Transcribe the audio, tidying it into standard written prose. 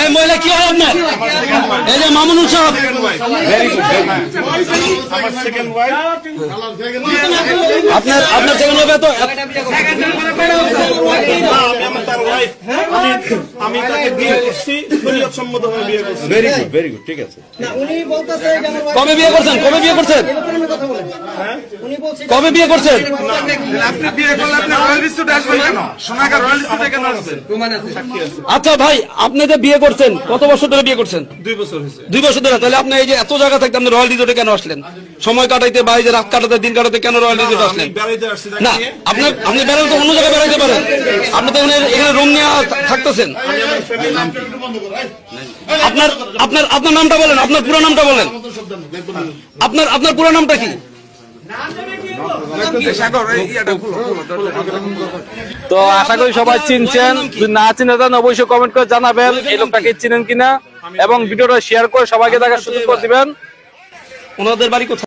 এই মহিলা কি হয় আপনার? এই যে মামুনুল সাহেব, আপনার আপনার সেকেন্ড হবে তো আমি তাকে বিয়ে করছি, শরীয়তসম্মতভাবে বিয়ে করছি। ভেরি গুড, ভেরি গুড, ঠিক আছে। কবে বিয়ে করছেন? কবে বিয়ে করছেন? কবে বিয়ে করছেন? আপনি বিয়ে করলে আপনি রয়্যাল বিস্কুটে আসবেন কেন? সোনাগার রয়্যাল বিস্কুটে কেন আসবেন? আচ্ছা ভাই, আপনি যে বিয়ে করছেন কত বছর ধরে বিয়ে করছেন? 2 বছর হয়েছে। 2 বছর ধরে। তাহলে আপনি এই যে এত জায়গা থাকতে আপনি রয়্যাল রিসোর্টে কেন আসলেন? সময় কাটাইতে বা এই যে রাত কাটাতে, দিন কাটাতে কেন রয়্যাল রিসোর্টে আসলেন? বেড়াইতে আসছি না, আপনার আপনি বেড়াতে অন্য জায়গায় বেড়াইতে পারেন, আপনি তো এখানে রুম নিয়ে থাকতেছেন। আপনার আপনার আপনার নামটা বলেন, আপনার পুরো নামটা বলেন, আপনার আপনার পুরো নামটা কি? তো আশা করি সবাই চিনছেন, যদি না চিনে দেন অবশ্যই কমেন্ট করে জানাবেন এই লোকটাকে চিনেন কিনা, এবং ভিডিওটা শেয়ার করে সবাইকে দেখার সুযোগ করে দিবেন। ওনাদের বাড়ি কোথায়?